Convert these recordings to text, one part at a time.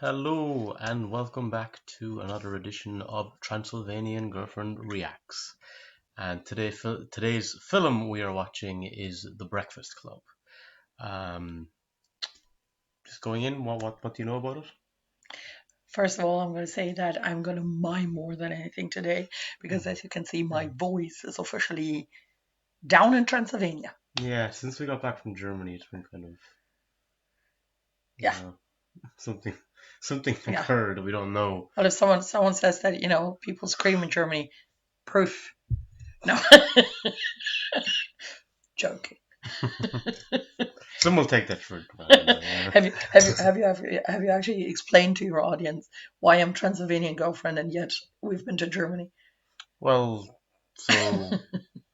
Hello and welcome back to another edition of Transylvanian Girlfriend Reacts. And today's film we are watching is The Breakfast Club. Um, just going in, what do you know about it? First of all, I'm going to say that I'm going to mime more than anything today because, as you can see, my voice is officially down in Transylvania. Yeah, since we got back from Germany, it's been kind of Yeah, something yeah. occurred we don't know. But if someone says that people scream in Germany, proof. No, joking. Some will take that for granted. Have you actually explained to your audience why I'm Transylvanian girlfriend and yet we've been to Germany? Well, so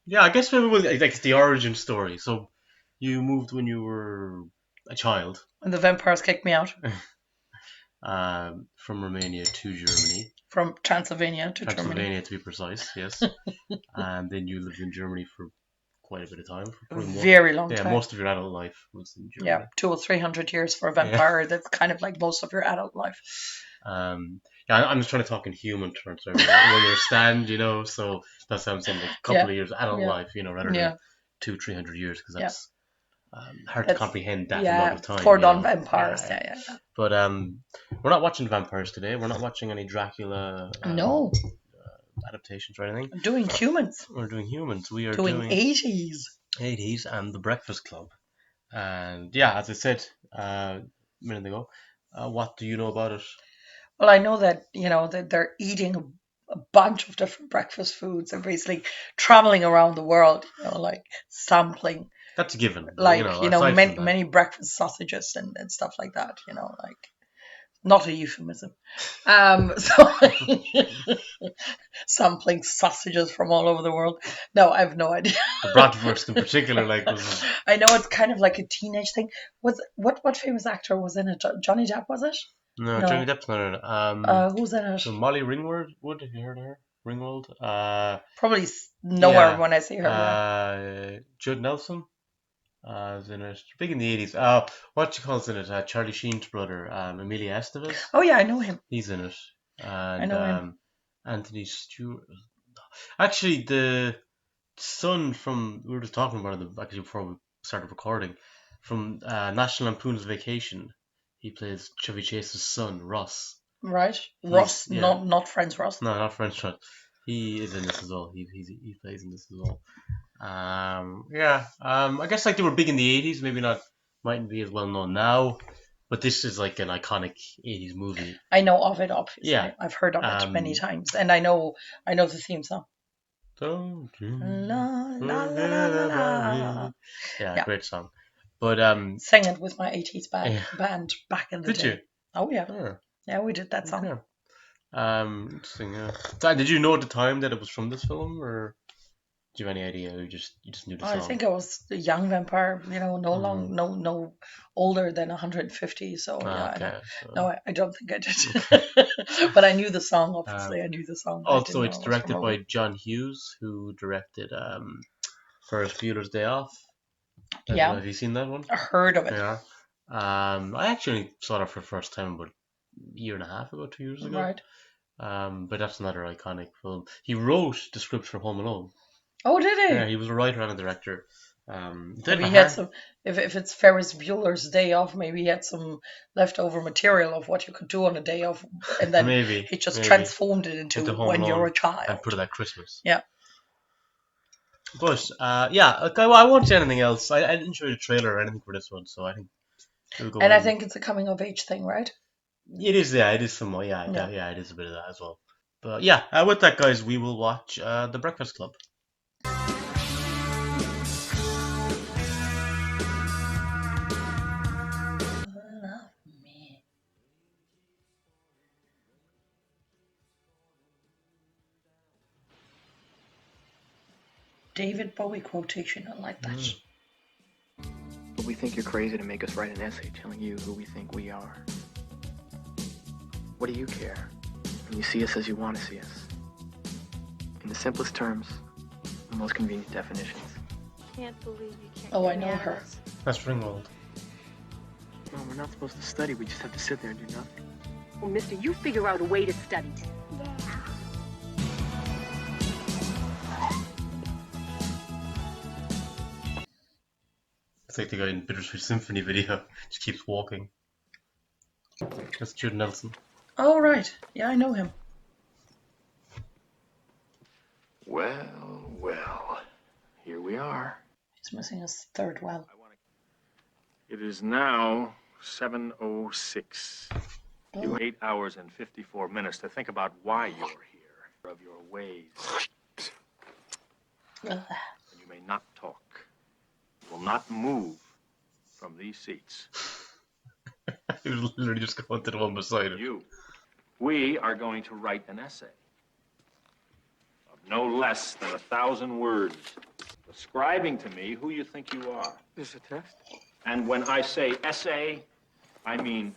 yeah, I guess maybe it's the origin story. So you moved when you were a child. And the vampires kicked me out. From Romania to Germany. From Transylvania to Transylvania, Germany. to be precise, yes. And then you lived in Germany for quite a bit of time. Very long time. Most of your adult life was in Germany. Yeah, 200 or 300 years for a vampire. Yeah. That's kind of like most of your adult life. Yeah, I'm just trying to talk in human terms. When you understand, so that's what I'm saying. Like a couple of years adult life, rather than 200-300 years, because that's hard to comprehend that amount of time. For non-vampires. Yeah. But we're not watching vampires today. We're not watching any Dracula. No. Adaptations or anything. I'm doing humans. We're doing humans. We are doing 80s. 80s and The Breakfast Club. And yeah, as I said a minute ago, what do you know about it? Well, I know that that they're eating a bunch of different breakfast foods. They're basically traveling around the world, like sampling. That's a given. Like many breakfast sausages and stuff like that. Like. Not a euphemism. So sampling sausages from all over the world. No, I have no idea. The bratwurst in particular, was. I know it's kind of like a teenage thing. What famous actor was in it? Johnny Depp, was it? No, Johnny Depp's not in it. Who's in it? So Molly Ringwald. Have you heard of her? Ringwald. Probably know her when I see her. Judd Nelson. Was in it. Big in the 80s. What you call in it? Charlie Sheen's brother, Emilia Estevez. Oh yeah, I know him. He's in it. And, I know him. Anthony Stewart. Actually, the son from we were just talking about it before we started recording, from National Lampoon's Vacation. He plays Chevy Chase's son, Ross. Right, Ross, not Friends Ross. No, not Friends Ross. He is in this as well. He plays in this as well. I guess they were big in the 80s. Maybe mightn't be as well known now, but this is like an iconic 80s movie. I know of it, obviously. Yeah, I've heard of it many times, and I know the theme song. Don't you? La, la, la, la, la. Yeah, great song. But sang it with my 80s band back in the day. Did you? Oh yeah. Yeah, we did that song. Okay. Interesting. So, did you know at the time that it was from this film, or do you have any idea? You just knew the song? I think I was a young vampire. No older than 150. So I don't think I did. But I knew the song. Obviously, I knew the song. Also, it's directed by John Hughes, who directed Ferris Bueller's Day Off. Yeah. Have you seen that one? I heard of it. Yeah. I actually saw that for the first time about a year and a half ago, 2 years ago. Right. But that's another iconic film. He wrote the script for Home Alone. Oh, did he? Yeah, he was a writer and a director. Maybe he had some. If it's Ferris Bueller's Day Off, maybe he had some leftover material of what you could do on a day off, and then he just transformed it into when you're a child and put it at Christmas. Yeah. But okay, well, I won't say anything else. I didn't show you the trailer or anything for this one, so I think we'll go. And I think it's a coming of age thing, right? It is. Yeah, it is somewhat. Yeah, it is a bit of that as well. But yeah, with that, guys, we will watch The Breakfast Club. David Bowie quotation, I like that. But we think you're crazy to make us write an essay telling you who we think we are. What do you care when you see us as you want to see us? In the simplest terms, the most convenient definitions. Can't believe you can't. Oh, I know her. That's Ringwald. No, we're not supposed to study. We just have to sit there and do nothing. Oh, mister, you figure out a way to study. It's like the guy in Bittersweet Symphony video. Just keeps walking. That's Judd Nelson. Oh, right. Yeah, I know him. Well, well. Here we are. He's missing his third well. It is now 7:06. You have 8 hours and 54 minutes to think about why you're here, of your ways. And you may not talk. You will not move from these seats. He was literally just going to the one beside him. You. We are going to write an essay of no less than 1,000 words, describing to me who you think you are. This is a test? And when I say essay, I mean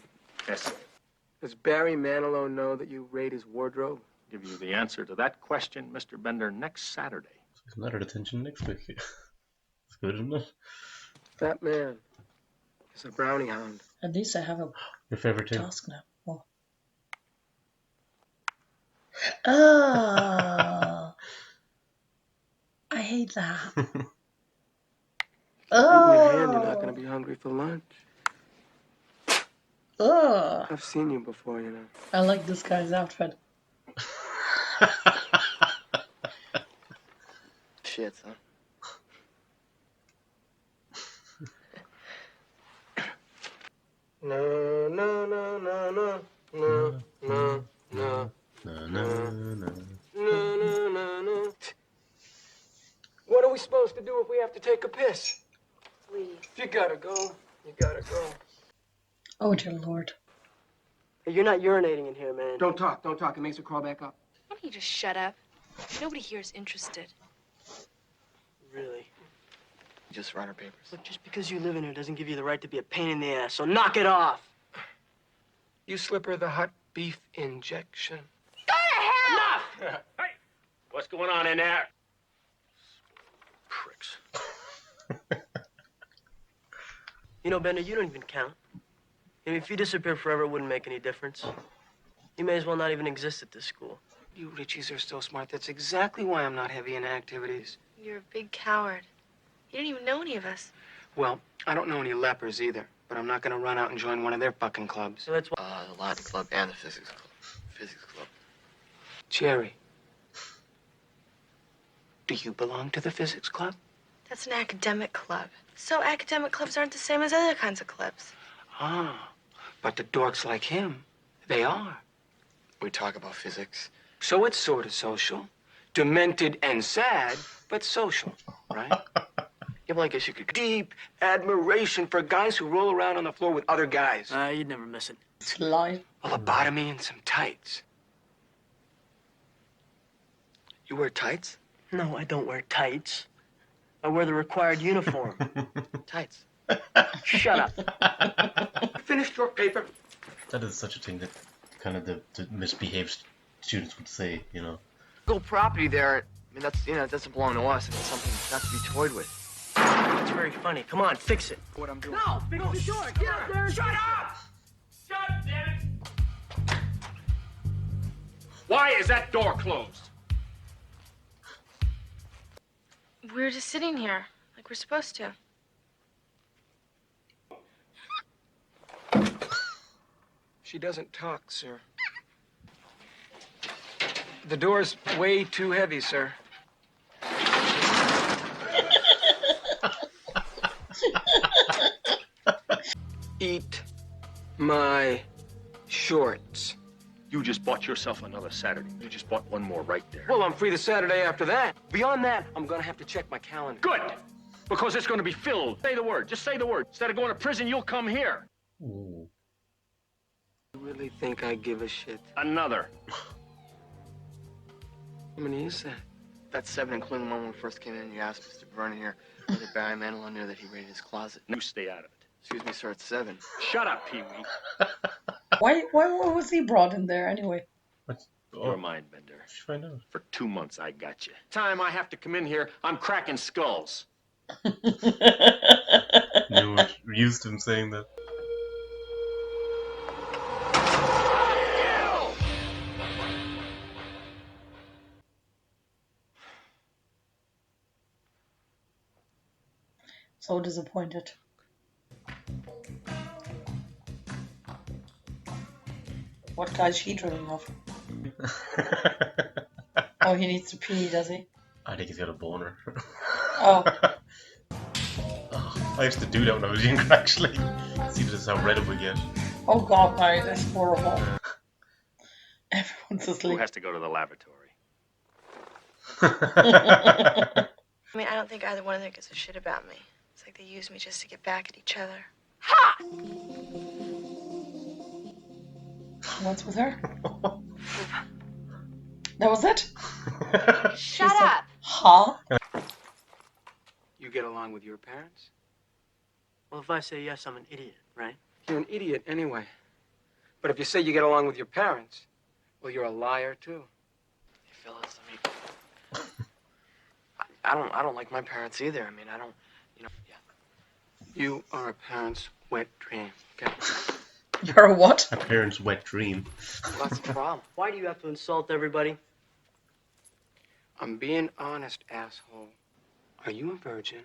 essay. Does Barry Manilow know that you raid his wardrobe? Give you the answer to that question, Mr. Bender, next Saturday. He's not at attention next week. It's good, isn't it? That man is a brownie hound. At least I have a Your favorite thing? task now. Oh. Oh. I hate that. Oh. In your hand, you're not going to be hungry for lunch. Oh. I've seen you before, you know. I like this guy's outfit. Shit, son. No, no, no, no, no, no, no, no, No, no, no. no, no, no. What are we supposed to do if we have to take a piss? Please. If you gotta go, you gotta go. Oh, dear Lord. Hey, you're not urinating in here, man. Don't talk. It makes her crawl back up. Why don't you just shut up? Nobody here is interested. Really? Just write her papers. Look, just because you live in here doesn't give you the right to be a pain in the ass, so knock it off. You slip her the hot beef injection. Go to hell! Hey, what's going on in there? Pricks. You know, Bender, you don't even count. I mean, if you disappeared forever, it wouldn't make any difference. You may as well not even exist at this school. You Richies are so smart. That's exactly why I'm not heavy in activities. You're a big coward. You don't even know any of us. Well, I don't know any lepers either, but I'm not gonna run out and join one of their fucking clubs. So that's why. The Latin club and the physics club. Physics club. Jerry, do you belong to the physics club? That's an academic club. So academic clubs aren't the same as other kinds of clubs. Ah, but the dorks like him, they are. We talk about physics. So it's sort of social. Demented and sad, but social, right? Yeah, well, I guess you could. Deep admiration for guys who roll around on the floor with other guys. You'd never miss it. It's live. A lobotomy and some tights. You wear tights? No, I don't wear tights. I wear the required uniform. Tights. Shut up. Finished your paper. That is such a thing that kind of the misbehaved students would say, you know. Go property there. I mean, that's, it doesn't belong to us. It's something not to be toyed with. That's very funny. Come on, fix it. What I'm doing. No, fix the door. Get up there. Shut up! Shut, damn it! Why is that door closed? We're just sitting here, like we're supposed to. She doesn't talk, sir. The door's way too heavy, sir. Eat my shorts. You just bought yourself another Saturday. You just bought one more right there. Well, I'm free the Saturday after that. Beyond that, I'm gonna have to check my calendar. Good! Because it's going to be filled. Say the word. Just say the word. Instead of going to prison, you'll come here. Ooh. You really think I give a shit? Another. How many is that? That's 7, including the one when we first came in. You asked Mr. Vernon here whether Barry Manilow knew that he raided his closet. You stay out of it. Excuse me, sir, it's 7. Shut up, Pee-wee. Why was he brought in there anyway? Your mind bender. Should find out. For 2 months, I got you. Time I have to come in here, I'm cracking skulls. You were used to him saying that. So disappointed. What guy is he dreaming of? Oh, he needs to pee, does he? I think he's got a boner. Oh. I used to do that when I was younger, actually. See, this is how red it would get. Oh God, no, that's horrible. Everyone's asleep. Who has to go to the lavatory? I mean, I don't think either one of them gives a shit about me. It's like they use me just to get back at each other. Ha! What's with her? That was it? Shut up! Huh? You get along with your parents? Well, if I say yes, I'm an idiot, right? You're an idiot anyway. But if you say you get along with your parents, well, you're a liar too. Hey, Phyllis, I mean, I don't like my parents either. I mean, I don't, you know, yeah. You are a parent's wet dream, okay? You're a what? A parent's wet dream. Well, that's the problem. Why do you have to insult everybody? I'm being honest, asshole. Are you a virgin?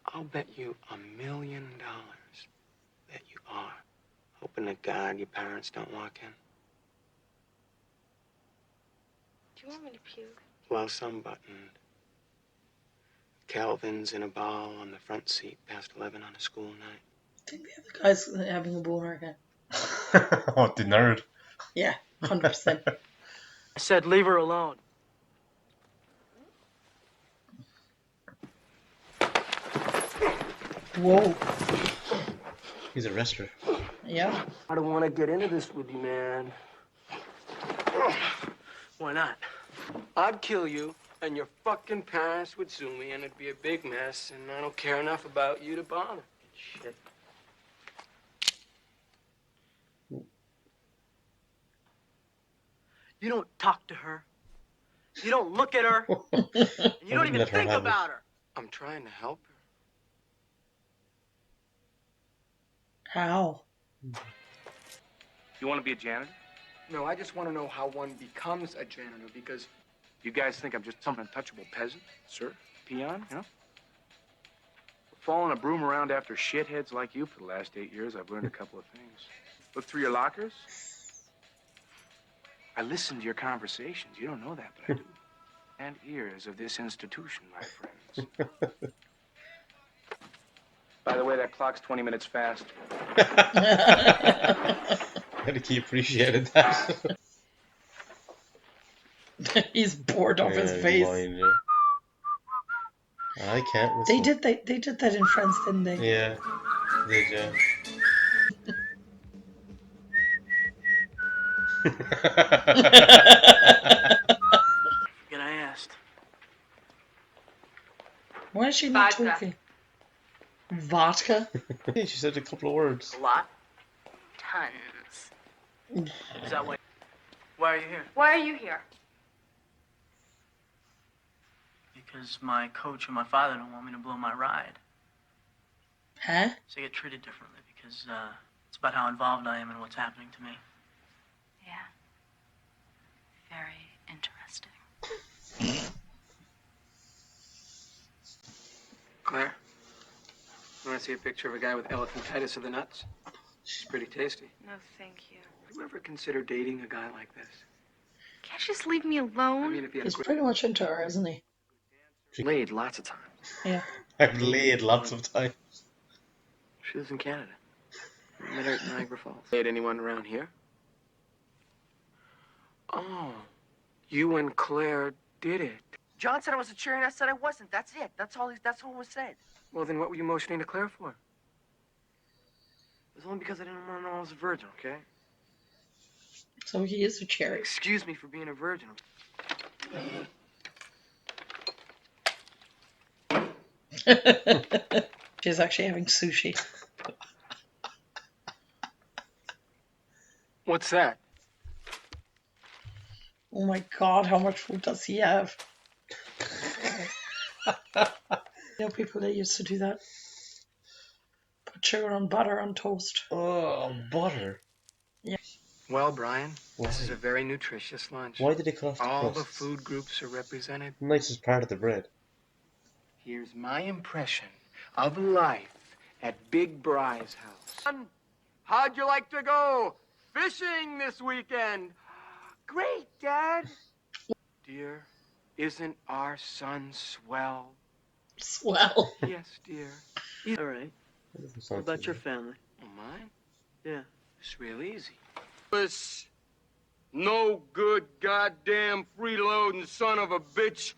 I'll bet you $1 million that you are. Hoping to God your parents don't walk in. Do you want me to puke? Blouse unbuttoned. Calvin's in a ball on the front seat past 11 on a school night. I think the other guy's having a boner again. Oh, the nerd. Yeah, 100%. I said leave her alone. Whoa. He's a wrestler. Yeah. I don't want to get into this with you, man. Why not? I'd kill you, and your fucking parents would sue me, and it'd be a big mess, and I don't care enough about you to bother. Shit. You don't talk to her. You don't look at her. And you don't even think about her. I'm trying to help her. How? You want to be a janitor? No, I just want to know how one becomes a janitor, because... You guys think I'm just some untouchable peasant, sir? Peon, you know? Following a broom around after shitheads like you for the last 8 years, I've learned a couple of things. Look through your lockers. I listen to your conversations. You don't know that, but I do. And ears of this institution, my friends. By the way, that clock's 20 minutes fast. I think he appreciated that. He's bored off his face. Mine, yeah. I can't listen. They did that in France, didn't they? Yeah. Did yeah. Forget I asked. Why is she not Vodka. talking? Vodka? She said a couple of words. A lot? Tons. Is that why? Why are you here? Why are you here? Because my coach and my father don't want me to blow my ride. Huh? So I get treated differently because it's about how involved I am in what's happening to me. Yeah. Very interesting. Claire, you want to see a picture of a guy with elephantitis of the nuts? She's pretty tasty. No, thank you. Have you ever considered dating a guy like this? Can't you just leave me alone? I mean, if he had He's a great... pretty much into her, isn't he? Laid lots of times. Yeah. I've laid lots of times. She lives in Canada. I met her at Niagara Falls. Date anyone around here? Oh, you and Claire did it. John said I was a cheerleader, and I said I wasn't. That's it. That's all was said. Well, then what were you motioning to Claire for? It was only because I didn't want to know I was a virgin, okay? So he is a cherry. Excuse me for being a virgin. She's actually having sushi. What's that? Oh my God, how much food does he have? You know, people that used to do that. Put sugar on butter on toast. Oh, butter. Yeah. Well, Brian, this Why? is a very nutritious lunch. Why did he cut off the All the crusts? food groups are represented. Nicest part of the bread. Here's my impression of life at Big Bry's house. How'd you like to go fishing this weekend? Great, Dad. Dear, isn't our son swell? Swell. Yes, dear. All right. What about your family? Oh, mine? Yeah. It's real easy. This no good goddamn freeloading son of a bitch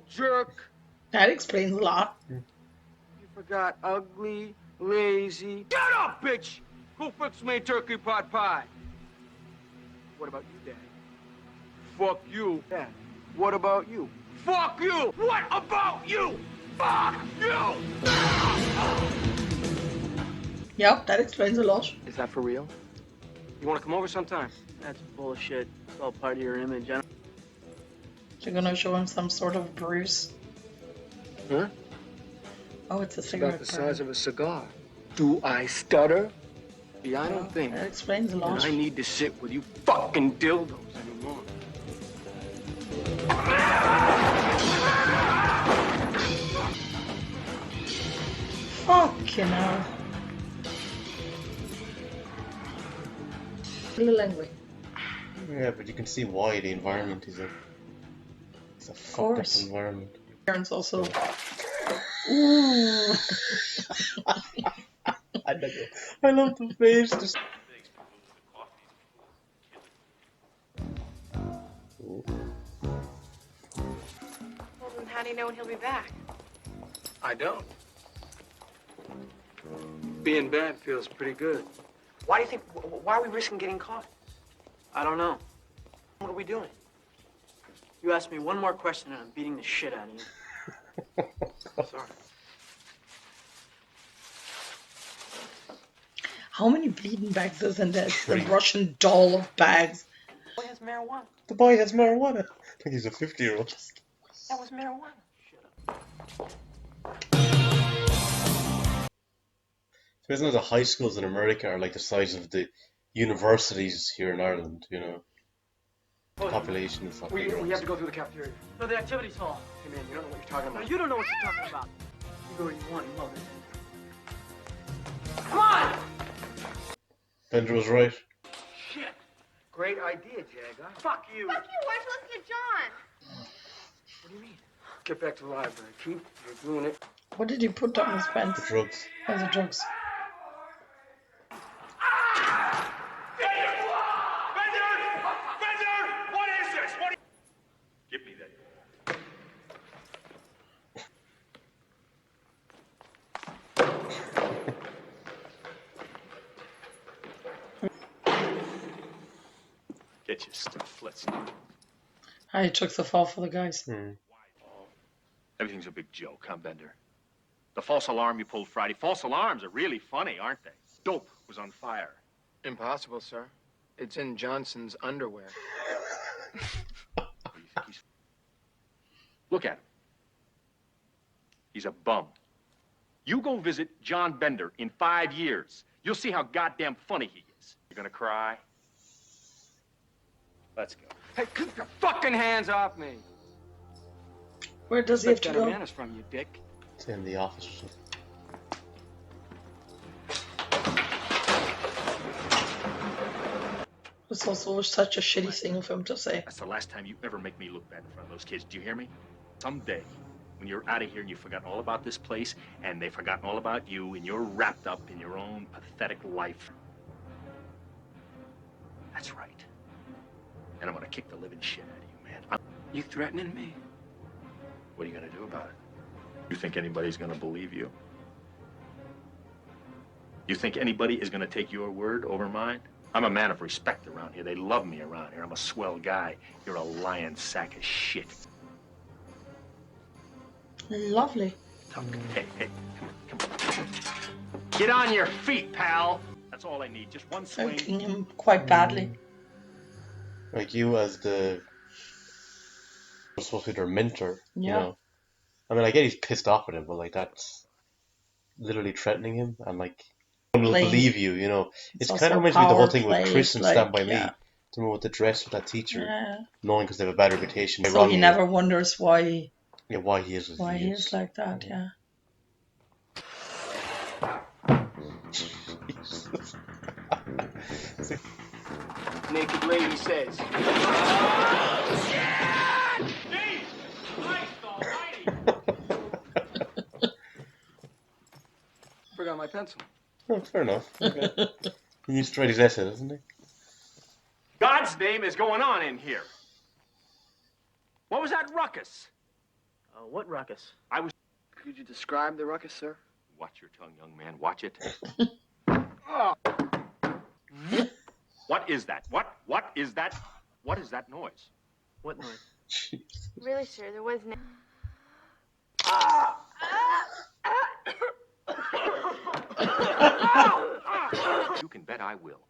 jerk. That explains a lot. You forgot ugly, lazy. Shut up, bitch! Who fixed me turkey pot pie? What about you, Dad? Fuck you. Dad, what about you? Fuck you! What about you? Fuck you! Yep, that explains a lot. Is that for real? You want to come over sometime? That's bullshit. It's all part of your image. I don't... You're gonna show him some sort of bruise. Huh? Oh, it's a It's cigarette. about the size of a cigar. Do I stutter? Yeah, I don't think. That explains a And lot. I need to sit with you fucking dildos anymore. Fucking hell. A little angry. Yeah, but you can see why the environment is it's a fucked up environment. Parents also. Ooh. I love the face. Just... Well, then how do you know when he'll be back? I don't. Being bad feels pretty good. Why do you think? Why are we risking getting caught? I don't know. What are we doing? You ask me one more question and I'm beating the shit out of you. Sorry. How many bleeding bags is in this? The Russian doll of bags. Boy has marijuana. The boy has marijuana. I think he's a 50-year-old. That was marijuana. So isn't it the high schools in America are like the size of the universities here in Ireland, you know? The population is not We bigger. have to go through the cafeteria. No, the activities hall. Hey, man, you don't know what you're talking No, about. you don't know what you're talking about. You go where you want, you love it. Come on! Bender was right. Shit. Great idea, Jagger. Fuck you. Fuck you, why don't you listen to John? What do you mean? Get back to the library. Keep doing it. What did he put down his pants? The drugs. Oh, the drugs. What is this? Give me that. Get your stuff. Let's. I took the fall for the guys. Everything's a big joke, huh, Bender? The false alarm you pulled Friday. False alarms are really funny, aren't they? Dope was on fire. Impossible, sir. It's in Johnson's underwear. Look at him. He's a bum. You go visit John Bender in 5 years. You'll see how goddamn funny he is. You're gonna cry? Let's go. Hey, keep your fucking hands off me! Where does he have to Better go? manners from you, dick. It's in the office or something. It's also such a shitty thing of him to say. That's the last time you ever make me look bad in front of those kids. Do you hear me? Someday, when you're out of here and you've forgotten all about this place and they've forgotten all about you and you're wrapped up in your own pathetic life. That's right. And I'm gonna kick the living shit out of you, man. You threatening me? What are you gonna do about it? You think anybody's gonna believe you? You think anybody is gonna take your word over mine? I'm a man of respect around here. They love me around here. I'm a swell guy. You're a lying sack of shit. Lovely. Hey, come on. Get on your feet, pal. That's all I need. Just one swing. Hurting him quite badly. Like you as the... You're supposed to be their mentor, you Yeah. know? I mean, I get he's pissed off at him, but like that's literally threatening him and like... No one will Playing. believe you, you know? It It's kind of also reminds me of the whole power thing with play, Chris and like, Stand By Me. yeah. Remember with the dress with that teacher, Yeah. knowing because they have a bad reputation. So he never wonders why Yeah, why he is as Why he he is. is like that, yeah. Jesus. Naked lady says. Forgot my pencil. Oh, fair enough. Okay. He needs to write his essay, doesn't he? God's name is going on in here. What was that ruckus? What ruckus? Could you describe the ruckus, sir? Watch your tongue, young man. Watch it. What is that? What is that? What is that noise? What noise? Jesus. Really, sir, there was no... You can bet I will.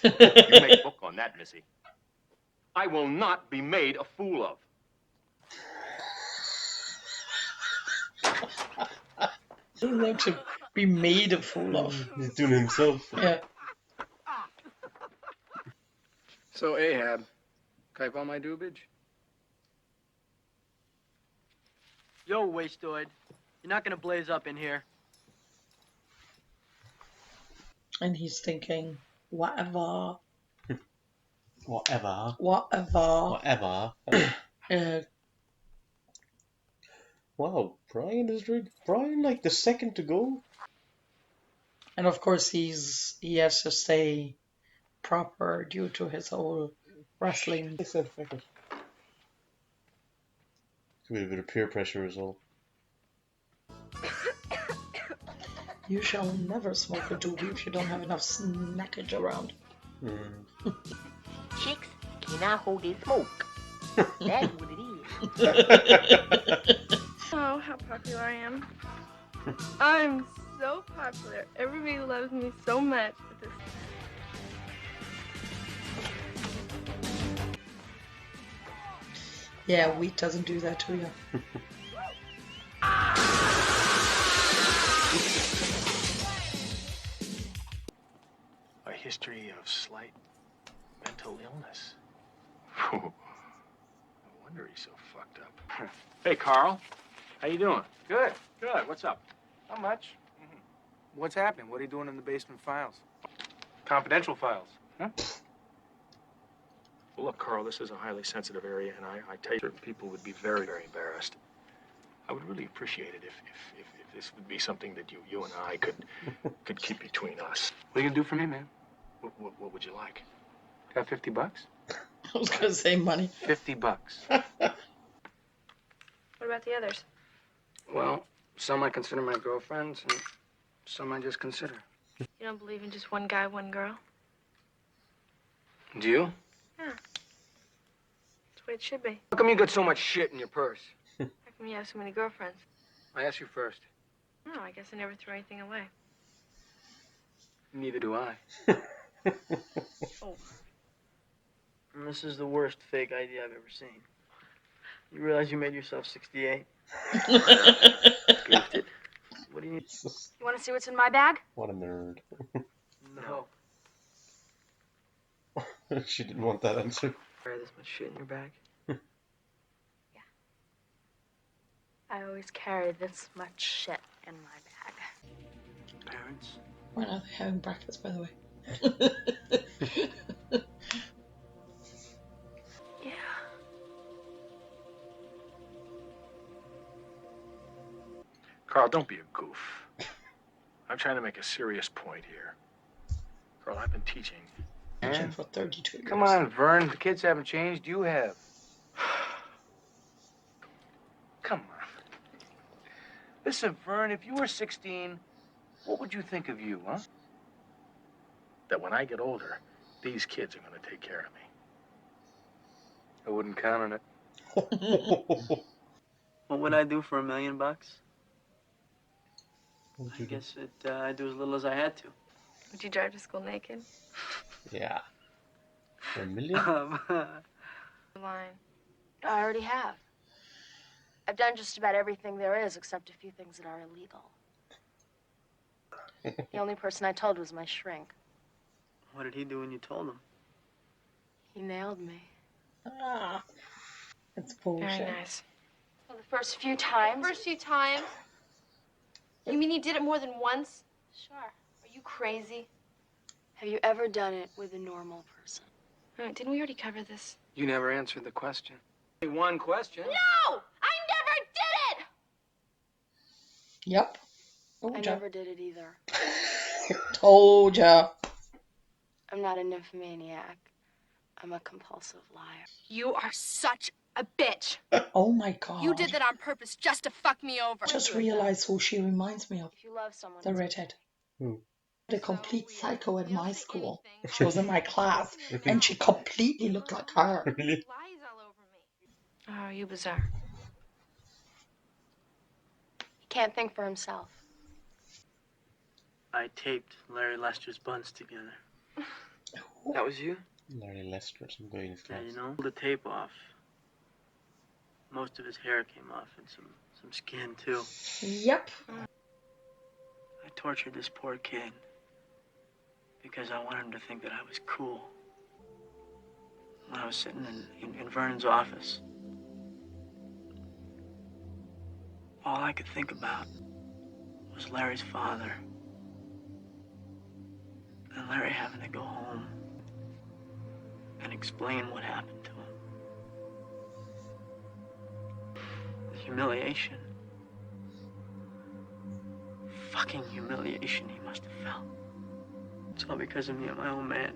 You make book on that, Missy. I will not be made a fool of. He's allowed to be made a fool of. He's doing it himself. Yeah. So, Ahab, type on my doobage? Yo, wastoid. You're not gonna blaze up in here. And he's thinking, whatever. Whatever. Whatever. Whatever. Wow, Brian is Brian like the second to go. And of course he has to stay proper due to his whole wrestling. I said fuck it. Could be a bit of peer pressure as well. You shall never smoke a doobie if you don't have enough snackage around. Chicks cannot hold their smoke. That's what it is. Oh, how popular I am. I'm so popular. Everybody loves me so much. But this... Yeah, wheat doesn't do that to you. A history of slight mental illness. No wonder he's so fucked up. Hey, Carl. How you doing? Good. Good. What's up? Not much. What's happening? What are you doing in the basement files? Confidential files. Huh? Well, look, Carl, this is a highly sensitive area, and I tell you, certain people would be very, very embarrassed. I would really appreciate it if this would be something that you and I could keep between us. What are you gonna do for me, man? What would you like? Got $50? I was gonna say money. $50. What about the others? Well, some I consider my girlfriends, and some I just consider. You don't believe in just one guy, one girl? Do you? Yeah. That's the way it should be. How come you got so much shit in your purse? How come you have so many girlfriends? I asked you first. No, I guess I never threw anything away. Neither do I. Oh. And this is the worst fake ID I've ever seen. You realize you made yourself 68? Goofed it. What do you need? You want to see what's in my bag? What a nerd. No. She didn't want that answer. Carry this much shit in your bag? I always carry this much shit in my bag. Parents? When are they having breakfast, by the way? Yeah. Carl, don't be a goof. I'm trying to make a serious point here. Carl, I've been teaching. Teaching for 32 years. Come on, Vern. The kids haven't changed. You have. Come on. Listen, Vern, if you were 16, what would you think of you, huh? That when I get older, these kids are going to take care of me. I wouldn't count on it. What would I do for $1 million? I What'd you do? guess I'd do as little as I had to. Would you drive to school naked? Yeah. For $1 million? Line. I already have. I've done just about everything there is except a few things that are illegal. The only person I told was my shrink. What did he do when you told him? He nailed me. Ah. It's bullshit. Very nice. Well, the first few times. First few times? You mean you did it more than once? Sure. Are you crazy? Have you ever done it with a normal person? Didn't we already cover this? You never answered the question. One question. No! I never did it! Yep. I never did it either. Told ya. I'm not a nymphomaniac. I'm a compulsive liar. You are such a bitch. Oh my god. You did that on purpose just to fuck me over. Just realised who she reminds me of. If you love someone, The redhead. Who? The complete psycho at my school. She was in my class and she completely looked like her. Really? Lies all over me. Oh, you bizarre. He can't think for himself. I taped Larry Lester's buns together. That was you? Larry Lester, some guy in his Yeah, class. you know, the tape off. Most of his hair came off and some skin too. Yep. I tortured this poor kid because I wanted him to think that I was cool. When I was sitting in Vernon's office, all I could think about was Larry's father. And Larry having to go home and explain what happened to him. The humiliation. Fucking humiliation he must have felt. It's all because of me and my old man.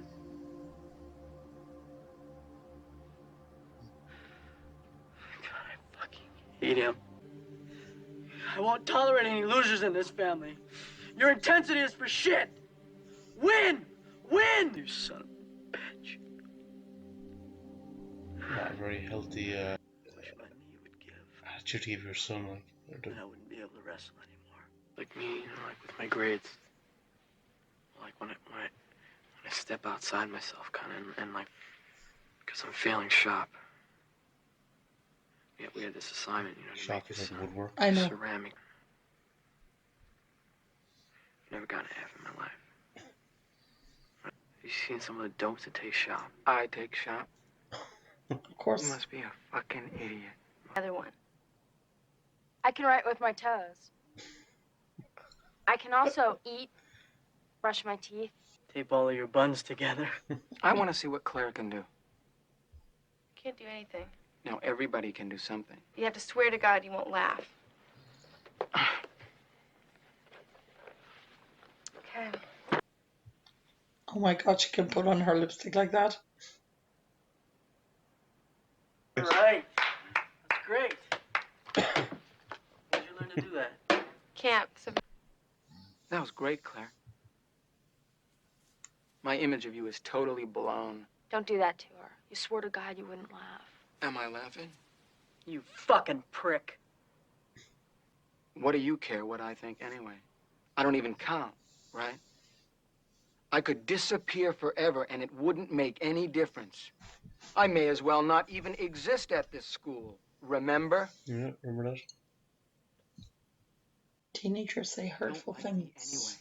God, I fucking hate him. I won't tolerate any losers in this family. Your intensity is for shit. Win! Win! You son of a bitch. Not a very healthy I wish my knee would give. attitude to give your son, like. And I wouldn't be able to wrestle anymore. Like me, you know, like with my grades. Like when I step outside myself, kind of, and like, because I'm failing shop. Yeah, we had this assignment, you know, to Shop make is this like woodwork. I know. ceramic. Never got an F in my life. You seen some of the dopes that take shop? I take shop. Of You course. must be a fucking idiot. Other one. I can write with my toes. I can also eat, brush my teeth. Tape all of your buns together. I want to see what Claire can do. Can't do anything. Now, everybody can do something. You have to swear to God you won't laugh. Okay. Oh my god, she can put on her lipstick like that. Right. That's great. Where'd you learn to do that? Camp. So That was great, Claire. My image of you is totally blown. Don't do that to her. You swore to God you wouldn't laugh. Am I laughing? You fucking prick. What do you care what I think anyway? I don't even count, right? I could disappear forever and it wouldn't make any difference. I may as well not even exist at this school. Remember? Yeah, remember that? Teenagers say hurtful Don't like me things.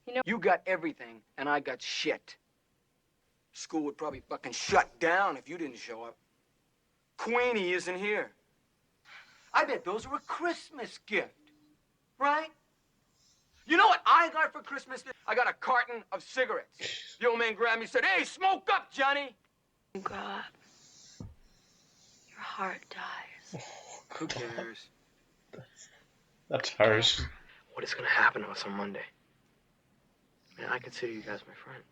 anyway. You got everything and I got shit. School would probably fucking shut down if you didn't show up. Queenie isn't here. I bet those are a Christmas gift, right? You know what I got for Christmas? I got a carton of cigarettes. The old man grabbed me and said, "Hey, smoke up, Johnny." You grow up. Your heart dies. Who cares? That's harsh. What is gonna happen to us on Monday? I mean, I consider you guys my friends.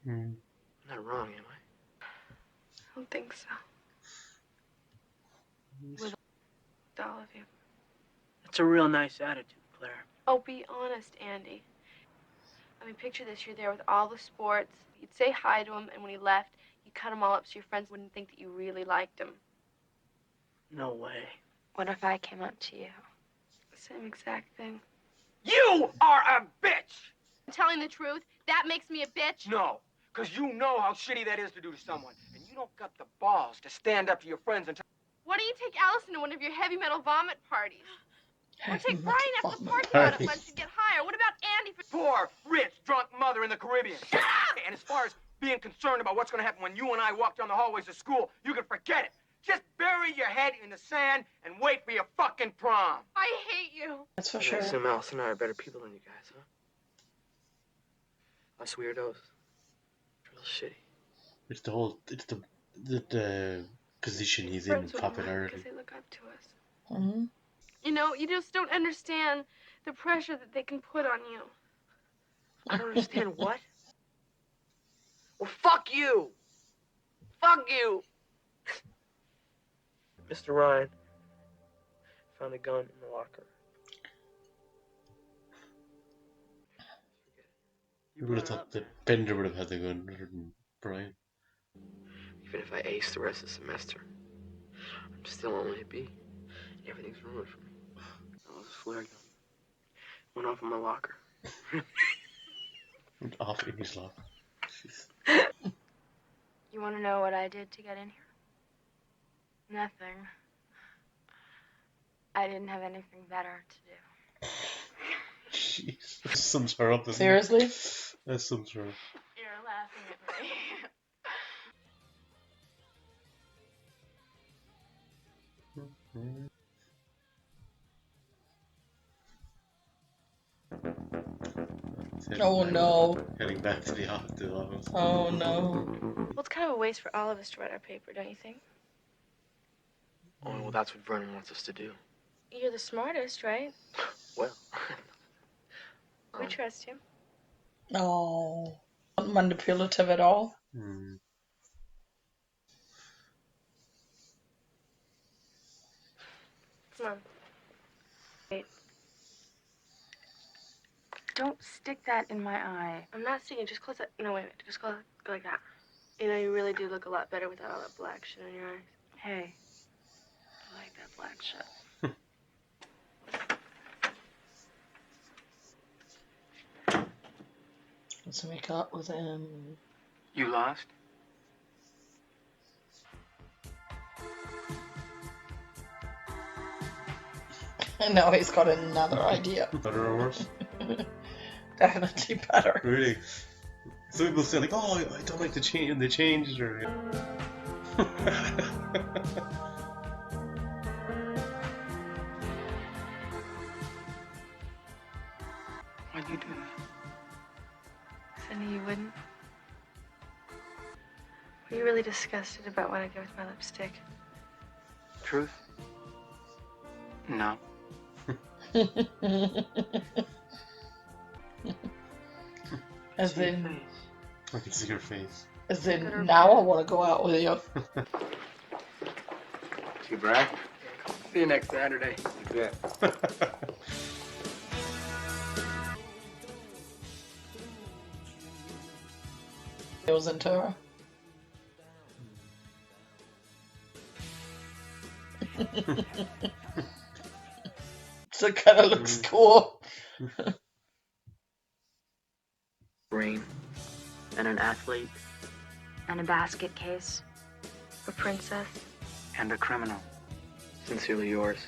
Hmm. I'm not wrong, am I? I don't think so. With all of you. That's a real nice attitude, Claire. Oh, be honest, Andy. I mean, picture this. You're there with all the sports. You'd say hi to him, and when he left, you cut him all up so your friends wouldn't think that you really liked him. No way. What if I came up to you? Same exact thing. You are a bitch! Telling the truth, that makes me a bitch? No, because you know how shitty that is to do to someone. And you don't got the balls to stand up to your friends and Why don't you take Allison to one of your heavy metal vomit parties? Or Heavy take Brian metal after the vomit party out at parties. lunch and get higher. What about Andy for... poor, rich, drunk mother in the Caribbean. And as far as being concerned about what's going to happen when you and I walk down the hallways of school, you can forget it. Just bury your head in the sand and wait for your fucking prom. I hate you. That's for I sure. assume Alice and I are better people than you guys, huh? Us weirdos. Real shitty. It's the position he's in, popularity. Because they look up to us. Mm-hmm. You know, you just don't understand the pressure that they can put on you. I don't understand what? Well, fuck you! Fuck you! Mr. Ryan found a gun in the locker. You would have thought that Bender would have had the gun rather than Brian. Even if I ace the rest of the semester, I'm still only a B. Everything's ruined for me. That was a flare gun. Went off in my locker. Went off in his locker. You want to know what I did to get in here? Nothing. I didn't have anything better to do. Jeez. That sums her up, doesn't Seriously? it? That sums her up. You're laughing at me. Oh no. Heading back to the office. Oh no. Well, it's kind of a waste for all of us to write our paper, don't you think? Oh, well, that's what Vernon wants us to do. You're the smartest, right? Well. We trust you. Oh. Not manipulative at all. Hmm. Come on. Wait. Don't stick that in my eye. I'm not sticking. Just close it. No, wait. Just go like that. You know, you really do look a lot better without all that black shit on your eyes. Hey, I like that black shit. Let's make up with him. You lost? And now he's got another idea. Better or worse? Definitely better. Really? Some people say like, oh, I don't like the changes or. Why'd you do that? I knew you wouldn't. Were you really disgusted about what I did with my lipstick? Truth? No. As in, I can see your face. as in, now I want to go out with you. See, Brad? See you next Saturday. You bet. Goes into her. So it kind of looks cool. Brain. And an athlete. And a basket case. A princess. And a criminal. Sincerely yours.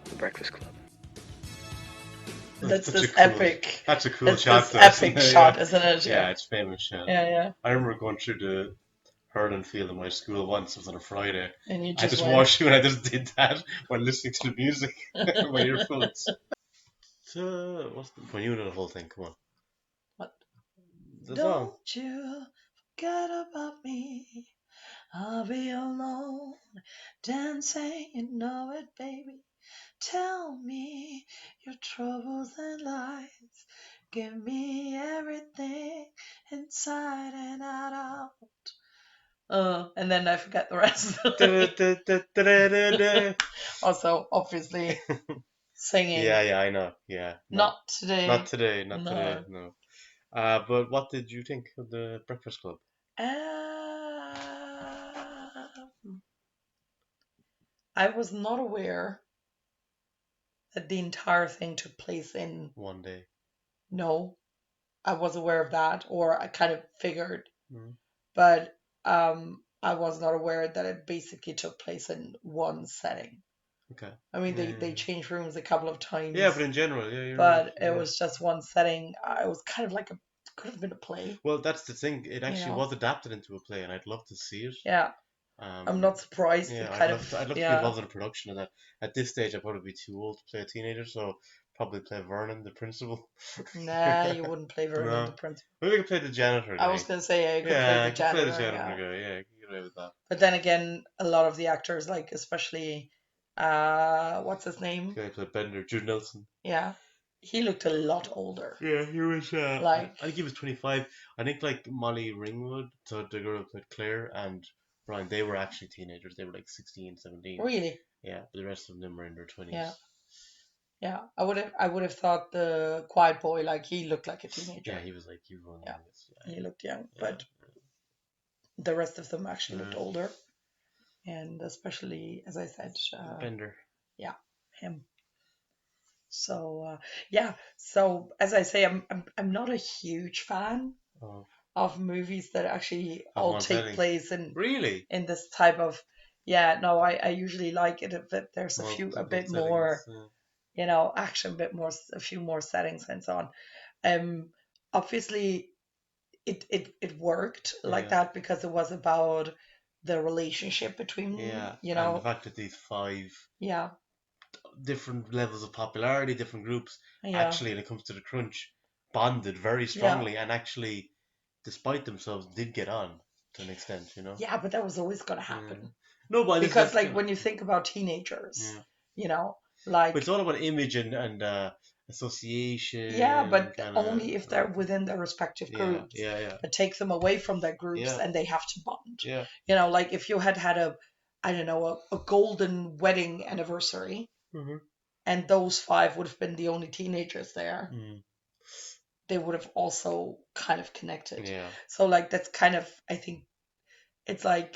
The Breakfast Club. That's Such this a cool, epic. That's a cool It's shot. this Though, epic shot, yeah. isn't it? Yeah, it's famous shot. Yeah. I remember going through the hurling field in my school once. It was on a Friday. And you I just watched you and I just did that while listening to the music on my earphones. So, when you know the whole thing, come on. What? The Don't song. you forget about me. I'll be alone, dancing, you know it, baby. Tell me your troubles and lies. Give me everything inside and out. And then I forget the rest. Also, obviously, singing. Yeah, I know. Yeah. No. Not today. Not today. No. But what did you think of the Breakfast Club? I was not aware that the entire thing took place in one day. No, I was aware of that, or I kind of figured, but I was not aware that it basically took place in one setting. Okay. I mean, they changed rooms a couple of times. Yeah, but in general, yeah. But it was just one setting. It was kind of like could have been a play. Well, that's the thing. It actually know. was adapted into a play, and I'd love to see it. Yeah, I'm not surprised. Yeah, It I'd kind love to. I'd of, love to be yeah. involved in a production of that. At this stage, I'd probably be too old to play a teenager, so probably play Vernon, the principal. Nah, you wouldn't play Vernon the No, principal. maybe I could play the janitor I was guy. gonna say, yeah, you could Yeah, play I the could play the janitor, janitor yeah. guy. Yeah, I could get away with that. But then again, a lot of the actors, like especially, what's his name? The guy played Bender, Judd Nelson. Yeah, he looked a lot older. Yeah, he was. Like, I think he was 25. I think like Molly Ringwald, so the girl who played Claire and Brian, they were actually teenagers. They were like 16, 17. really? Yeah, but the rest of them were in their 20s. Yeah. Yeah, I would have thought the quiet boy, like he looked like a teenager. Yeah, he was like one. Yeah, Yeah, he looked young, yeah. but the rest of them actually looked Yeah. older, and especially, as I said, Bender. yeah, him. So yeah, so as I say, I'm not a huge fan Oh, of movies that actually Have all one take setting. place in Really? this type of, yeah, no, I usually like it if there's a Multiple bit settings, more, yeah. action, a few more settings and so on. Obviously it worked like Yeah. that because it was about the relationship between, Yeah, you and the know, fact that these 5 yeah, different levels of popularity, different groups, yeah, actually, when it comes to the crunch, bonded very yeah, strongly and actually, despite themselves, did get on to an extent, you know? yeah, but that was always going to Yeah. happen No, but it's because, like, like, when you think about teenagers, yeah. you know, But like, it's all about image and association, yeah, but kind only if they're of. within their respective Yeah, groups. yeah. But take them away from their groups Yeah, and they have to bond. yeah. You know, like if you had I don't know, a golden wedding anniversary, Mm-hmm. and those 5 would have been the only teenagers there, Mm. they would have also kind of connected. Yeah. So like that's kind of, I think it's like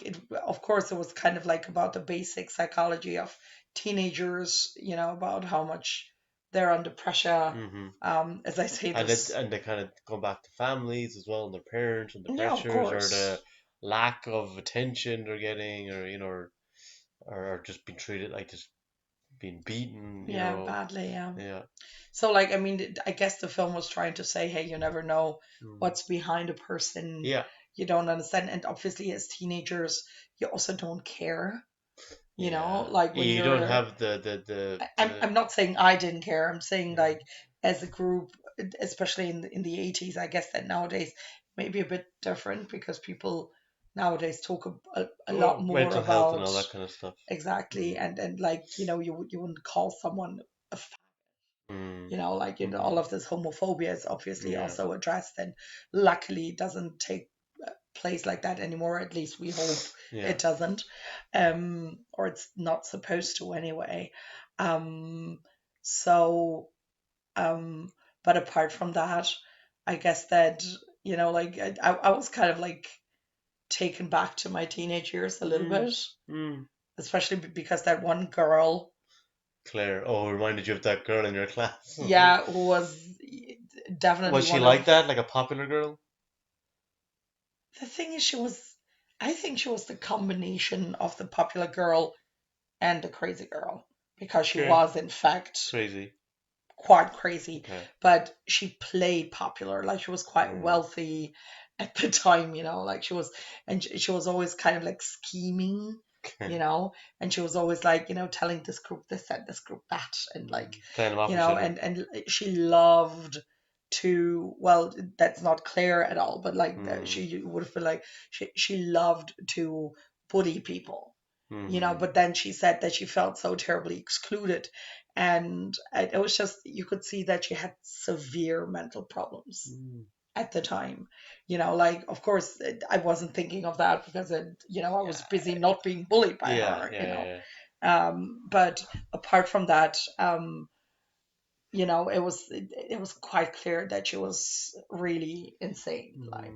of course it was kind of like about the basic psychology of teenagers, about how much they're under pressure. Mm-hmm. As I say, And this, they kind of go back to families as well, and their parents, and the yeah, of pressures, or course, the lack of attention they're getting, or or just being treated like just being beaten, yeah, badly, yeah. Yeah. So like, I mean, I guess the film was trying to say, hey, you never know Mm. what's behind a person. Yeah. You don't understand, and obviously as teenagers you also don't care, Yeah. like when You don't you're, have the I'm not saying I didn't care. I'm saying Yeah. like as a group, especially in the 80s, I guess that nowadays maybe a bit different because people nowadays talk a lot more mental health and about, all that kind of stuff. exactly, and like you wouldn't call someone a Mm. like all of this homophobia is obviously Yeah. also addressed, and luckily it doesn't take place like that anymore. At least we hope Yeah. it doesn't, or it's not supposed to anyway. So, but apart from that, I guess that like I was kind of like taken back to my teenage years a little bit, especially because that one girl, Claire. Oh, it reminded you of that girl in your class. yeah, who was definitely Was she one like of, that, like a popular girl? the thing is, I think she was the combination of the popular girl and the crazy girl, because she Okay. was in fact Crazy. quite crazy, Okay. but she played popular, like she was quite Mm. wealthy at the time, like she was, and she was always kind of like scheming, and she was always like, telling this group this and this group that, and like, Playing them off each other. and she loved to, well, that's not clear at all, but like she would have been like, she loved to bully people, Mhm. but then she said that she felt so terribly excluded, and it was just, you could see that she had severe mental problems Mm. at the time, like, of course, I wasn't thinking of that because I was busy not being bullied by her, Yeah. but apart from that, it was quite clear that she was really insane, like,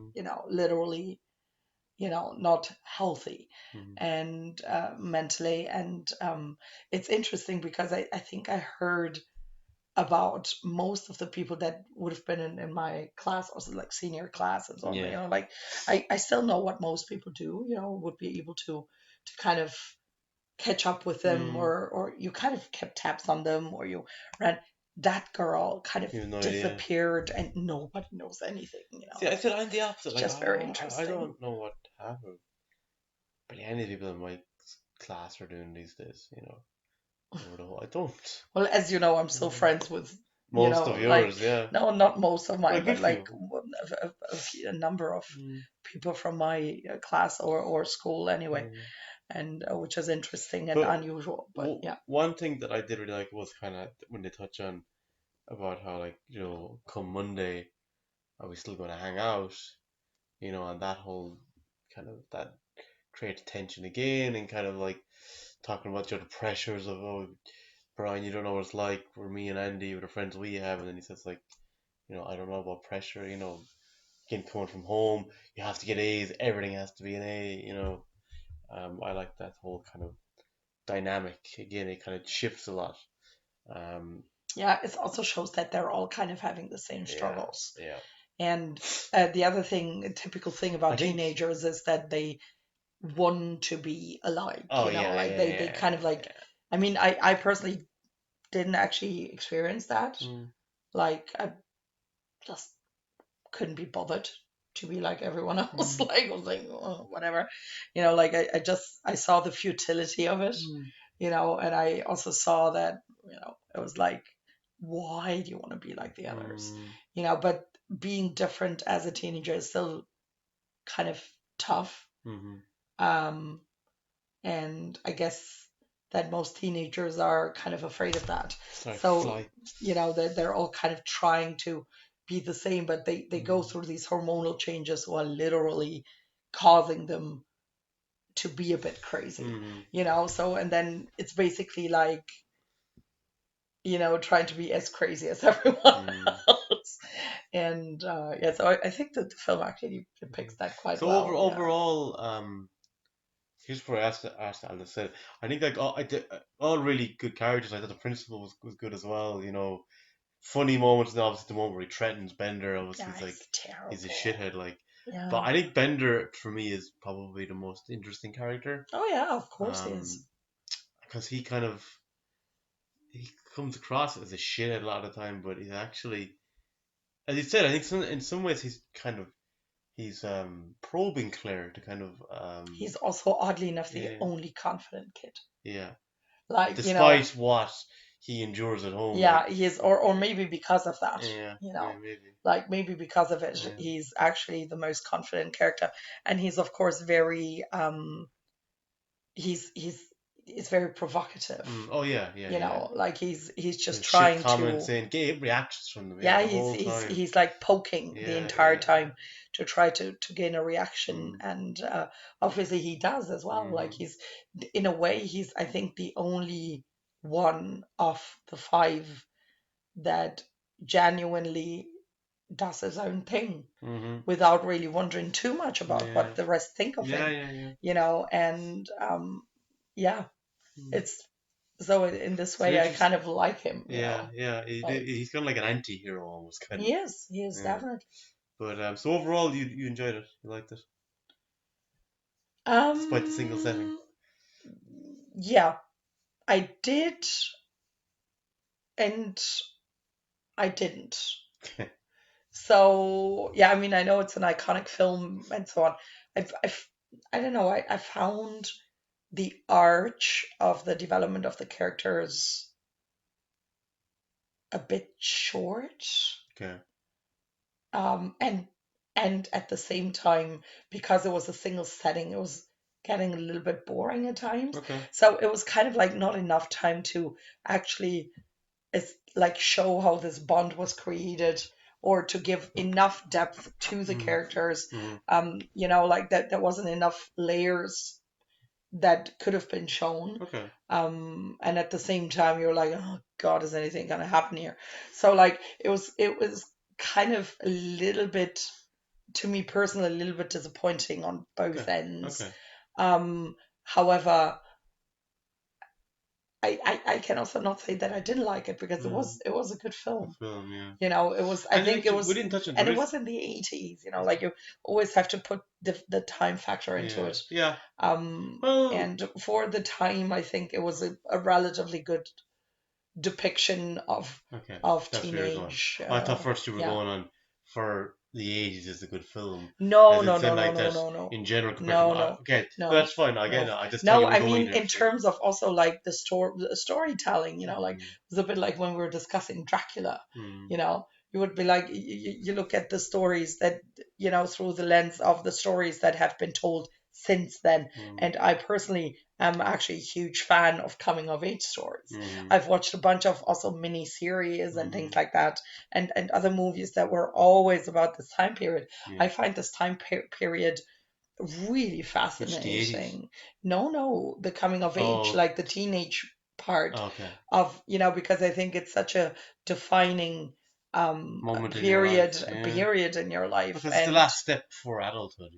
literally, not healthy, Mhm. and mentally, and it's interesting because I think I heard about most of the people that would have been in my class, also like senior class and so on, Yeah. like I still know what most people do, would be able to kind of catch up with them, or you kind of kept tabs on them, or you ran. that girl kind of You have no idea. disappeared and nobody knows anything. See, I feel I'm the opposite. It's Like, just very I interesting. don't know what happened. But any people in my class are doing these days, over the whole. I don't. Well, as you know, I'm still friends with Most of yours, yeah. no, not most of mine, Well, but good like for a number of you. people from my class or school anyway, and which is interesting and But unusual. But yeah, one thing that I did really like was kind of when they touch on about how, like, come Monday, are we still going to hang out? And that whole kind of that creates tension again, and kind of like talking about the pressures of, oh, Brian, you don't know what it's like for me and Andy with the friends we have, and then he says, like, I don't know about pressure, again, coming from home, you have to get A's, everything has to be an A. I like that whole kind of dynamic. Again, it kind of shifts a lot. yeah, it also shows that they're all kind of having the same Yeah, struggles. yeah. And the other thing, a typical thing about teenagers is that they want to be alike. Oh, they kind of like. I mean, I personally didn't actually experience that. Like, I just couldn't be bothered to be like everyone else. Like, I was like, oh, whatever. Like I saw the futility of it. And I also saw that, it was like, why do you want to be like the others? But being different as a teenager is still kind of tough. And I guess that most teenagers are kind of afraid of that. So, they're all kind of trying to be the same, but they go through these hormonal changes while literally causing them to be a bit crazy. So, and then it's basically like, trying to be as crazy as everyone else. And so I think that the film actually depicts that quite well. So overall, here's where I asked Alice said. I think like all really good characters. I thought the principal was good as well. Funny moments, and obviously the moment where he threatens Bender. Obviously, he's like terrible. He's a shithead. Like, Yeah. but I think Bender for me is probably the most interesting character. Oh yeah, of course he is. Because he comes across as a shithead a lot of the time, but he's actually, as you said, I think in some ways he's probing Claire to kind of he's also oddly enough the only confident kid. Yeah. Like, despite what he endures at home. Yeah, like, he is, or maybe because of that. Yeah, maybe. Like maybe because of it, he's actually the most confident character, and he's of course very he's very provocative. Oh yeah. Like he's just Shit trying comments to and gave reactions from them. yeah, the whole time. he's like poking the entire time to try to gain a reaction, and obviously he does as well. Like he's, in a way, he's, I think, the only one of the five that genuinely does his own thing without really wondering too much about what the rest think of him. And it's so in this way I kind of like him. He's kind of like an anti-hero almost. Kind of. He is definitely. But so overall, you enjoyed it. You liked it, despite the single setting. Yeah, I did, and I didn't. So yeah, I mean, I know it's an iconic film and so on. I don't know. I found the arch of the development of the characters a bit short. Okay. And at the same time, because it was a single setting, it was getting a little bit boring at times. Okay. So it was kind of like not enough time to actually like show how this bond was created, or to give enough depth to the characters. Like that there wasn't enough layers that could have been shown. Okay. And at the same time you're like, oh god, is anything gonna happen here? So like it was kind of a little bit, to me personally, a little bit disappointing on both ends. Okay. However, I can also not say that I didn't like it, because it was a good film. It was, I think it was, and it was in the 80s. Like you always have to put the time factor into it. Yeah. And for the time, I think it was a relatively good depiction of Okay, of that's where you're going. teenage. I thought first you were Yeah. going on for the 80s is a good film, No, as in no, saying no, no, like no, that no, no, in general compared to no, no, okay, but no, that's fine. I get no, it. I just thought no. you were I going mean, there. in So terms of also like the storytelling, like mm, it's a bit like when we were discussing Dracula. mm, You would be like you look at the stories that through the lens of the stories that have been told since then. mm, And I personally am actually a huge fan of coming of age stories. mm, I've watched a bunch of also mini series and mm, things like that, and other movies that were always about this time period. yeah. I find this time period really Which the 80s? fascinating. No, no, the coming of age, Oh, like the teenage part okay. of, because I think it's such a defining Moment in your period life, yeah. period in your life. Because it's the And last step before adulthood.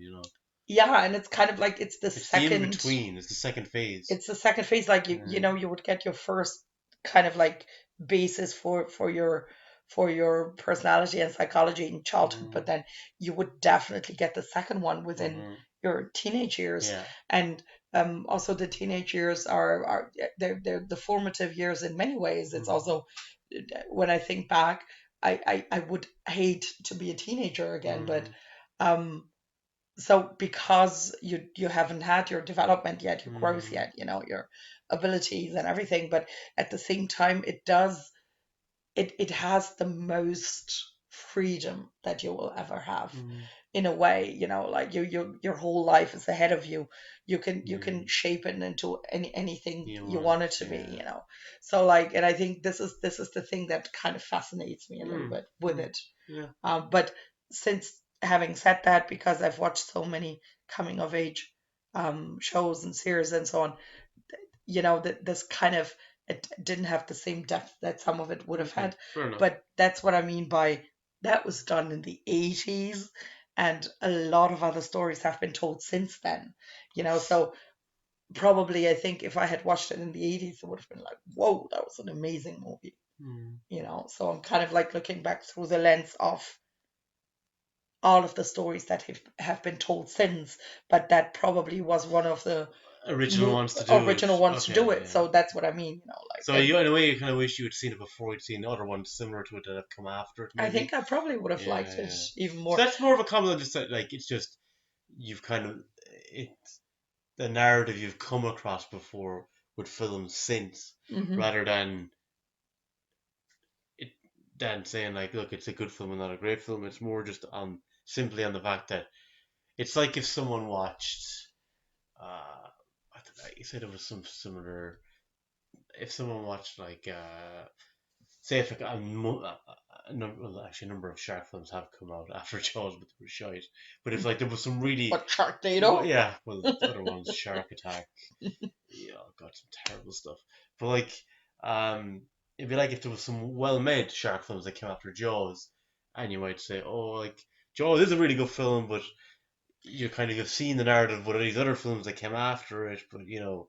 yeah, and it's kind of like It's the in between. It's the second phase. it's the second phase. Like Yeah. you would get your first kind of like basis for your personality and psychology in childhood, but Mm, then you would definitely get the second one within mm-hmm. your teenage years. Yeah. And also the teenage years are they're the formative years in many ways. It's Mm, also, when I think back, I would hate to be a teenager again, but mm, um so because you haven't had your development yet, your growth mm, yet, your abilities and everything, but at the same time it has the most freedom that you will ever have, mm, in a way. Like your whole life is ahead of you. You can mm. shape it into anything You you want, want it to be. yeah. So like, and I think this is the thing that kind of fascinates me a little Mm, bit with mm, it. yeah. But since, having said that, because I've watched so many coming of age shows and series and so on, that this kind of, it didn't have the same depth that some of it would have Okay, had. fair enough. But that's what I mean by that was done in the 80s, and a lot of other stories have been told since then. So probably I think if I had watched it in the 80s, it would have been like, whoa, that was an amazing movie. Mm. So I'm kind of like looking back through the lens of all of the stories that have been told since, but that probably was one of the Original ones to do it. original ones to do Okay, it. yeah. So that's what I mean, So like, and you, in a way, you kind of wish you had seen it before you'd seen other ones similar to it that have come after it, I maybe. think I probably would have Yeah, liked it yeah. even So more. that's more of a comment than just that, like it's just you've kind of it's the narrative you've come across before with films since, Hmm. rather it than saying like, look, it's a good film and not a great film. It's more just on simply on the fact that it's like if someone watched, I don't know, you said it was some similar. If someone watched like, say if a number, well, actually a number of shark films have come out after Jaws, but they were shite. But if like there was some really, What, Sharknado? yeah, well, the other ones, Shark Attack, yeah, got some terrible stuff. But like, um, it'd be like if there was some well-made shark films that came after Jaws, and you might say, oh, like Jaws is a really good film, but you kind of have seen the narrative with these other films that came after it, but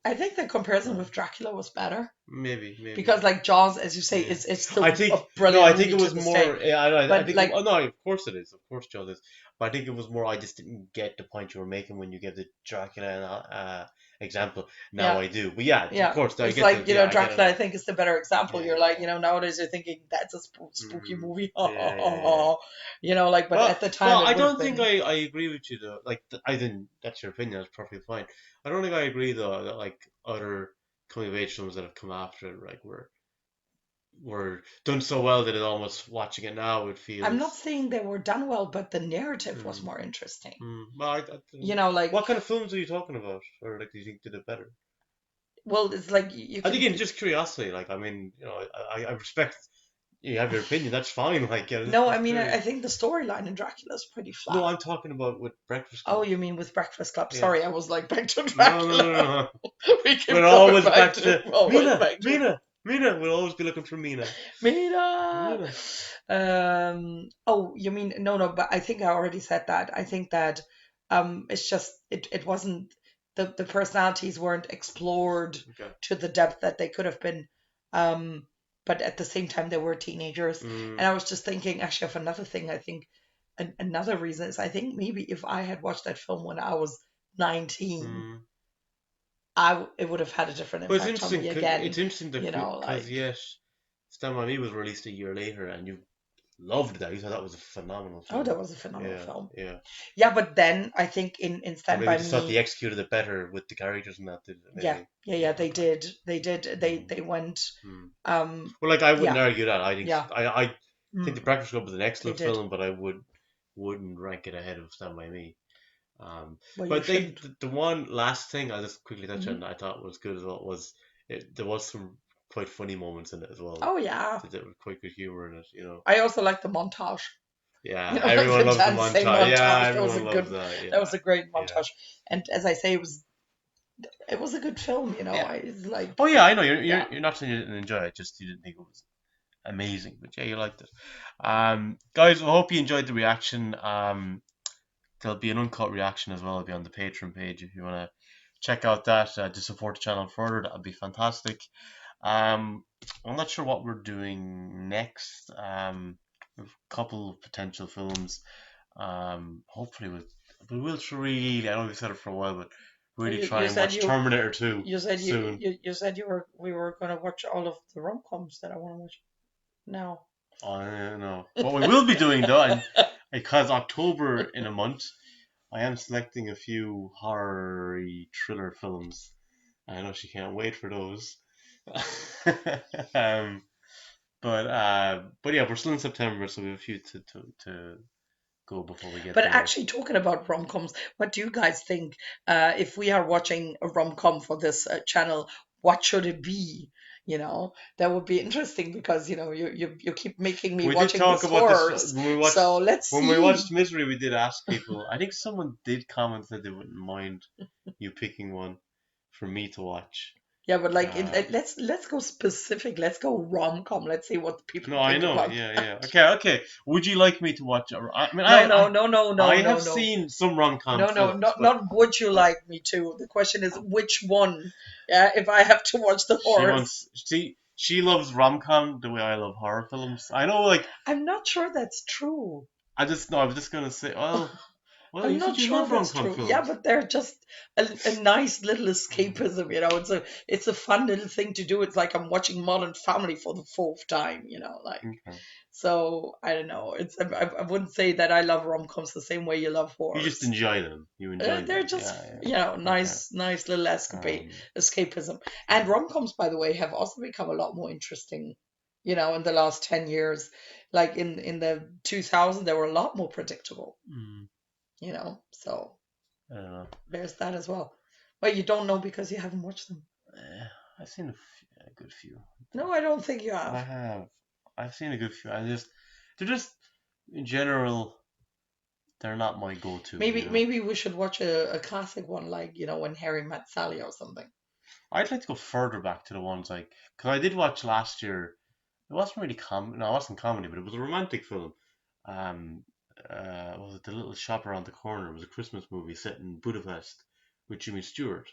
I think the comparison uh, with Dracula was better, maybe. because like Jaws, as you say, Yeah, is I still a think no, brilliant I think movie it to was this day. more. Yeah, I But think like, oh, no, of course it is, of course Jaws is. But I think it was more. I just didn't get the point you were making when you gave the Dracula example. Now yeah, I do, but yeah, of yeah, course I it's get the. like, Yeah, I get it Dracula, I now. think is the better example. Yeah, You're like, yeah, nowadays you're thinking that's a spooky mm, movie. yeah. Like, but at the time Well, it I would have don't think been. I agree with you though. Like I didn't. That's your opinion. That's perfectly fine. I don't think I agree though that like other coming of age films that have come after it, like were done so well that it almost watching it now it I'm not feels. saying they were done well, but the narrative was Mm, more interesting. Well, Like, what kind of films are you talking about, or like do you think did it better? well, it's like you I think can. in just curiosity, like I mean, I respect you have your opinion. That's fine. Like yeah, No, I just mean, I curious. think the storyline in Dracula is pretty No, flat. I'm talking about with Breakfast Oh, Club. you mean with Breakfast Club? Yeah. Sorry, I was like, back to No, no, Dracula. no, no, no. We keep We're going always back back to to always Mina, back to Mina, Mina. We'll always be looking for Mina, Mina. Mina. Oh, you mean no, no? But I think I already said that. I think that it's just it wasn't, the personalities weren't explored Okay. to the depth that they could have been. Um, but at the same time, they were teenagers, and Mm, I was just thinking actually of another thing. I think another reason is, I think maybe if I had watched that film when I was 19, mm. it would have had a different Well, it's impact on interesting. me again. It's interesting You know, because like, yes. Stand By Me was released a year later, and you loved that. You thought that was a phenomenal Oh, film. that was a phenomenal Yeah, film. yeah. Yeah, but then I think in Or Stand maybe By just thought they Me, executed it better with the characters and that. Did it, yeah, maybe? they Okay. did. They went, Mm. um, Well, like I wouldn't yeah, argue that. I think yeah, I think The mm, Breakfast Club is an they excellent did. film, but I wouldn't rank it ahead of Stand By Me. Well, you But they shouldn't. the one last thing I'll just quickly touch Hmm. on I thought was good as well was there was some quite funny moments in it as well. Oh yeah, There was quite good humor in it. I also like the montage. Yeah, Like the everyone loves the dancing montage. Yeah, montage. That was a everyone loves good. that. That Yeah, was a great yeah, montage. And as I say, it was a good film. yeah. I it's like, Oh yeah, I know you're yeah. you're, you're not saying you didn't enjoy it, just you didn't think it was amazing, but yeah, you liked it. Guys, I hope you enjoyed the reaction. There'll be an uncut reaction as well. It'll be on the Patreon page if you want to check out that to support the channel further. That'd be fantastic. Um, I'm not sure what we're doing next. We've a couple of potential films. Hopefully we'll really. I know we've said it for a while, but really try You and said watch you Terminator 2 you said soon. you said we were going to watch all of the rom-coms that I want to watch now. I don't know what we will be doing though, and because October in a month, I am selecting a few horror thriller films. I know she can't wait for those. um, but yeah, we're still in September, so we have a few to go before we get But there. actually, talking about rom-coms, what do you guys think? If we are watching a rom-com for this channel, what should it be? That would be interesting because you keep making me We did watching talk these about this horrors. when we watched So let's when we see. watched Misery. We did ask people. I think someone did comment that they wouldn't mind you picking one for me to watch. Yeah, but like Uh, let's go specific. Let's go rom-com. Let's see what the people no, I think know. about Yeah, that. yeah. Okay, okay. Would you like me to watch? I mean, No, no, no, no, I no, no, have no. seen some rom-com No, no, films, not would you but like me to. The question is which one? Yeah, if I have to watch the she horrors. wants she loves rom-com the way I love horror films. I know, like I'm not sure that's true. I was just gonna say, well, I'm you said not you sure love that's rom-com true. Yeah, films. but they're just a nice little escapism. It's a fun little thing to do. It's like I'm watching Modern Family for the fourth time. Like. Okay. So I don't know. I wouldn't say that I love rom-coms the same way you love You just horrors. enjoy them. You enjoy They're them. just Yeah, yeah. Okay. nice little Um, escapism. And rom-coms, by the way, have also become a lot more interesting. In the last 10 years, like in the 2000s, they were a lot more predictable. mm, So I don't know. there's that as well. But you don't know because you haven't watched them. I've seen a good few. No, I don't think you I have. have. I've seen a good few. They're just in general, they're not my go-to. Maybe we should watch a classic one, like When Harry Met Sally or something. I'd like to go further back to the ones like, because I did watch last year. It wasn't really no, it wasn't comedy, but it was a romantic film. Um, was it The Little Shop Around the Corner? It was a Christmas movie set in Budapest with Jimmy Stewart,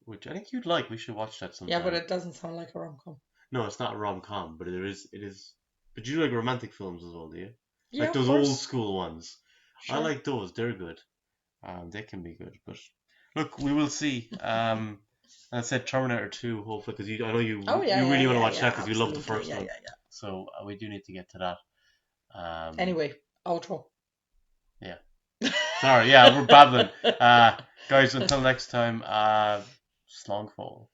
which I think you'd like. We should watch that Yeah, but sometime. it doesn't sound like a rom-com. No, it's not a rom-com, but it is. But you like romantic films as well, do you? Yeah, Like of those old course. school ones. I Sure. like those. They're good. They can be good. But look, we will see. I said Terminator 2, hopefully, because I know Oh yeah, you yeah, really want to yeah, watch that yeah, because you love the absolutely. first Yeah, one. yeah, yeah. So we do need to get to that. Anyway, outro. Yeah. Sorry. Yeah, we're babbling. Guys, until next time. Slongfall.